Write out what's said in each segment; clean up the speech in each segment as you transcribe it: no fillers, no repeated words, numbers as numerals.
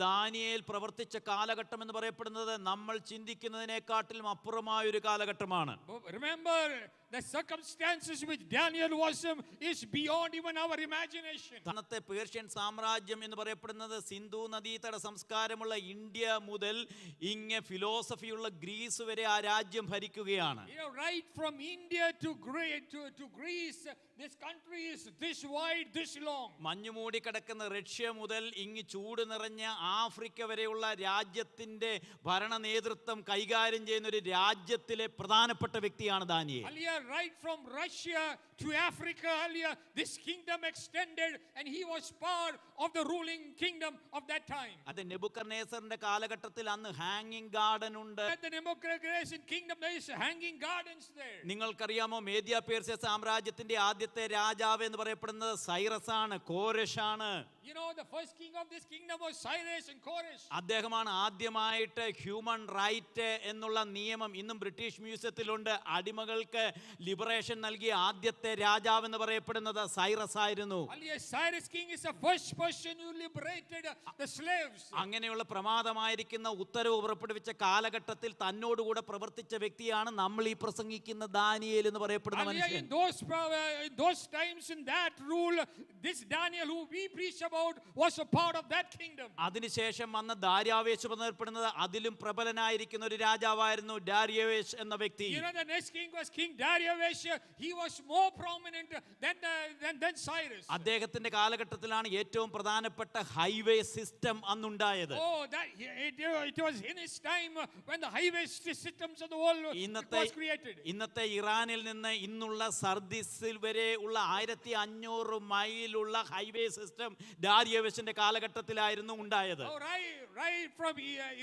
Daniel പ്രവർത്തിച്ച കാലഘട്ടം എന്ന് പറയപ്പെടുന്നത് നമ്മൾ ചിന്തിക്കുന്നതിനെക്കാട്ടിലും അപ്പുറമായ ഒരു കാലഘട്ടമാണ്. Remember, the circumstances which Daniel was in is beyond even our imagination. അന്നത്തെ പേർഷ്യൻ സാമ്രാജ്യം എന്ന് പറയപ്പെടുന്നത് സിന്ധു നദീതട സംസ്കാരമുള്ള ഇന്ത്യ മുതൽ ഇങ്ങ് ഫിലോസഫിയുള്ള ഗ്രീസ് വരെ ആ രാജ്യം ഭരിക്കുകയാണ്. Right from India to Greece, this country is this wide, this long. മഞ്ഞുമൂടി കിടക്കുന്ന റഷ്യ മുതൽ ഇങ്ങ് ചൂട് നിറഞ്ഞ ആഫ്രിക്ക വരെയുള്ള രാജ്യത്തിന്റെ ഭരണ നേതൃത്വം കൈകാര്യം ചെയ്യുന്ന ഒരു രാജ്യത്തിലെ പ്രധാനപ്പെട്ട വ്യക്തിയാണ് Daniel. Right from Russia to Africa, this kingdom extended and he was part of the ruling kingdom of that time. അത് നെബൂഖദ്നേസറിന്റെ കാലഘട്ടത്തിൽ അന്ന് ഹാങ്ങിങ് ഗാർഡൻ ഉണ്ട്. At the Nebuchadnezzar kingdom there is hanging gardens there. നിങ്ങൾക്കറിയാമോ മേദ്യ പേർഷ്യ സാമ്രാജ്യത്തിന്റെ ആദ്യത്തെ രാജാവ് എന്ന് പറയപ്പെടുന്നത് സൈറസ് ആണ്, കോരഷ് ആണ്. You know, the first king of this kingdom was Cyrus and Koresh. അദ്ദേഹമാണ് ആദ്യമായിട്ട് ഹ്യൂമൻ റൈറ്റ് എന്നുള്ള നിയമം ഇന്നും ബ്രിട്ടീഷ് മ്യൂസിയത്തിലുണ്ട്. അടിമകൾക്ക് ലിബറേഷൻ നൽകിയ ആദ്യത്തെ രാജാവ് എന്ന് പറയപ്പെടുന്നത് സൈറസ് ആയിരുന്നു. Cyrus king is the first person who liberated the slaves. അങ്ങനെയുള്ള പ്രമാദമായിരിക്കുന്ന ഉത്തരവ് പുറപ്പെടുവിച്ച കാലഘട്ടത്തിൽ തന്നോടുകൂടെ പ്രവർത്തിച്ച വ്യക്തിയാണ് നമ്മൾ ഈ പ്രസംഗിക്കുന്ന ദാനിയേൽ എന്ന് പറയപ്പെടുന്ന മനുഷ്യൻ. In those times, in that rule, this Daniel who we preach about was a part of that kingdom. അതിനുശേഷം വന്ന ദാര്യാവേശ് എന്നറിയപ്പെടുന്നത് അതിലും പ്രബലനായിരിക്കുന്ന ഒരു രാജാവായിരുന്നു ഡാരിയവേശ് എന്ന വ്യക്തി. You know, the next king was King Darius. He was more prominent than Cyrus. അദ്ദേഹത്തിന്റെ കാലഘട്ടത്തിലാണ് ഏറ്റവും പ്രധാനപ്പെട്ട ഹൈവേ സിസ്റ്റം അന്നുണ്ടായത്. Oh, it was in his time when the highway systems of the world was created. ഇന്നത്തെ ഇറാനിൽ നിന്ന് ഇന്നുള്ള സർദിസിൽ വരെ ഉള്ള 1500 മൈലുള്ള ഹൈവേ സിസ്റ്റം ഡാരിയവേശിന്റെ കാലഘട്ടത്തിലായിരുന്നു ഉണ്ടായത്. Right from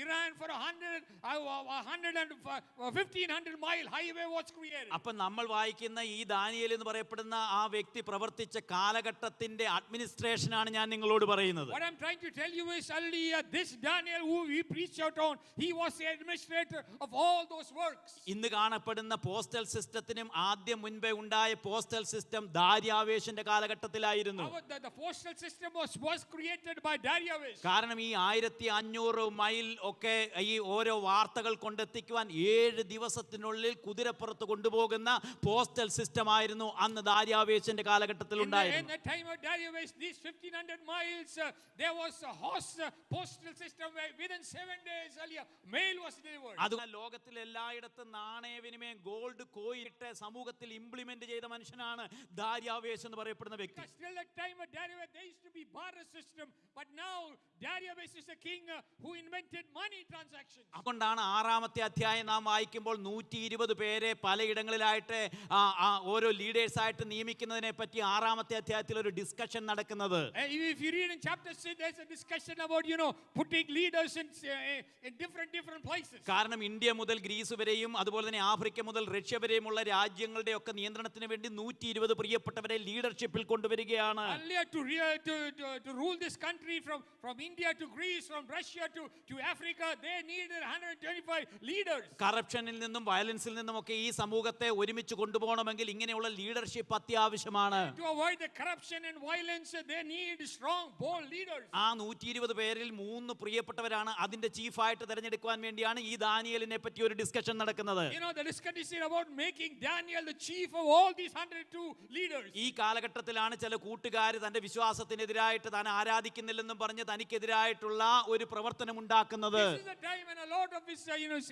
Iran for 1500 mile highway was created. അപ്പോൾ നമ്മൾ വായിക്കുന്ന ഈ ദാനിയേൽ എന്ന് പറയപ്പെടുന്ന ആ വ്യക്തി പ്രവർത്തിച്ച കാലഘട്ടത്തിന്റെ അഡ്മിനിസ്ട്രേഷൻ ആണ് ഞാൻ നിങ്ങളോട് പറയുന്നത്. What I'm trying to tell you is this Daniel who we preach out on, he was the administrator of all those works. ഇന്ന് കാണപ്പെടുന്ന പോസ്റ്റൽ സിസ്റ്റത്തിനും ആദ്യം മുൻപേ ഉണ്ടായ പോസ്റ്റൽ സിസ്റ്റം ദാര്യാവേശിന്റെ കാലഘട്ടത്തിലായിരുന്നു. The postal system was created by Darius. കാരണം ഈ 1500 mile ഒക്കെ ഈ ഓരോ വാർത്തകൾ കൊണ്ടെത്തിക്കുവാൻ 7 ദിവസത്തിനുള്ളിൽ കുതിരപ്പുറത്ത് കൊണ്ടുപോകുന്ന പോസ്റ്റൽ സിസ്റ്റം ആയിരുന്നു അന്ന് ദാര്യാവേശിന്റെ കാലഘട്ടത്തിൽ ഉണ്ടായിരുന്നത്. In the time of Darius, these 1500 miles, there was a horse postal system where within 7 days mail was delivered. അത് ലോകത്തിൽ എല്ലായിടത്തും നാണയവിനിമയം ഗോൾഡ് കോയിൻ ഇട്ട് സമൂഹത്തിൽ ഇംപ്ലിമെന്റ് ചെയ്ത മനുഷ്യനാണ് ദാര്യാവേശ് എന്ന് പറയപ്പെടുന്ന വ്യക്തി. Still the time of Darius there used to be barter system, but now Darius is the king who invented money transactions. അതുകൊണ്ടാണ് 6-ാമത്തെ അധ്യായം നാം വായിക്കുമ്പോൾ 120 പേരെ പലയിടങ്ങളിലായിട്ട് ഓരോ ലീഡേഴ്സ് ആയിട്ട് നിയമിക്കുന്നതിനെ പറ്റി 6-ാമത്തെ അധ്യായത്തിൽ ഒരു ഡിസ്കഷൻ നടക്കുന്നത്. If you read in chapter 6, there's a discussion about putting leaders in different places. കാരണം ഇന്ത്യ മുതൽ ഗ്രീസ് വരെയും അതുപോലെ തന്നെ ആഫ്രിക്ക മുതൽ റഷ്യ വരെയുമുള്ള രാജ്യങ്ങളുടെ ഒക്കെ നിയന്ത്രണത്തിന് വേണ്ടി 120 പ്രിയപ്പെട്ടവരെ ലീഡർഷിപ്പിൽ കൊണ്ടുവരികയാണ്. To rule this country from India to Greece, from Russia to Africa, they needed 125 leaders. കറപ്ഷനിൽ നിന്നും വയലൻസിൽ നിന്നും ഒക്കെ ഈ സമൂഹത്തെ ഒരുമിച്ച് കൊണ്ടുപോകണമെങ്കിൽ ഇങ്ങനെയുള്ള ലീഡർഷിപ്പ് അത്യാവശ്യമാണ്. To avoid the corruption and violence, they need strong, bold leaders. ആ 120 പേരിൽ 3 പ്രിയപ്പെട്ടവരാണ് അതിന്റെ ചീഫായിട്ട് തിരഞ്ഞെടുക്കുവാൻ വേണ്ടിയാണ് ഈ ദാനിയേലിനെ പറ്റി ഒരു ഡിസ്കഷൻ നടക്കുന്നത്. The discussion is about making Daniel the chief of all these 102 leaders. ഈ കാലഘട്ടത്തിലാണ് ചില കൂട്ടുകാർ തന്റെ വിശ്വാസത്തിനെതിരായിട്ട് താൻ ആരാധിക്കുന്നില്ലെന്നും പറഞ്ഞ് തനിക്കെതിരായിട്ടുള്ള ഒരു പ്രവർത്തനം ഉണ്ടാക്കുന്നത്. This is the time when a lot of his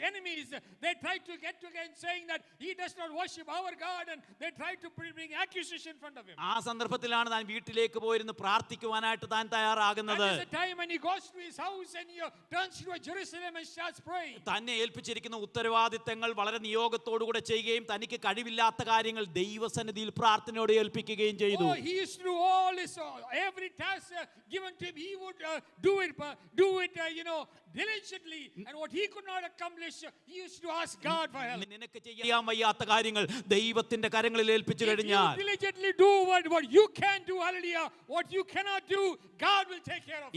enemies they try to get together saying that he does not worship our God, and they try to bring accusation in front of him. ആ സന്ദർഭത്തിലാണ് താൻ വീട്ടിലേക്ക് പോയിരുന്ന് പ്രാർത്ഥിക്കുവാനായിട്ട് താൻ തയ്യാറാകുന്നത്. That is the time when he goes to his house and he turns to Jerusalem and starts praying. തന്നെ ഏൽപ്പിച്ചിരിക്കുന്ന ഉത്തരവാദിത്തങ്ങൾ വളരെ നിയോഗത്തോടുകൂടെ ചെയ്യുകയും തനിക്ക് കഴിവില്ലാത്ത കാര്യങ്ങൾ ദൈവസന്നിധിയിൽ പ്രാർത്ഥനയോടെ ഏൽപ്പിക്കുകയും ചെയ്തു. He used to do all his every task given to him, he would do it diligently, and what he could not accomplish, he used to ask God for help. നിനക്ക് ചെയ്യാൻ വയ്യാത്ത കാര്യങ്ങൾ ദൈവത്തിന്റെ കരങ്ങളിൽ ഏൽപ്പിച്ചു കഴിഞ്ഞാൽ, if you diligently do what you can do, hallelujah, what you cannot do, God will take care of it.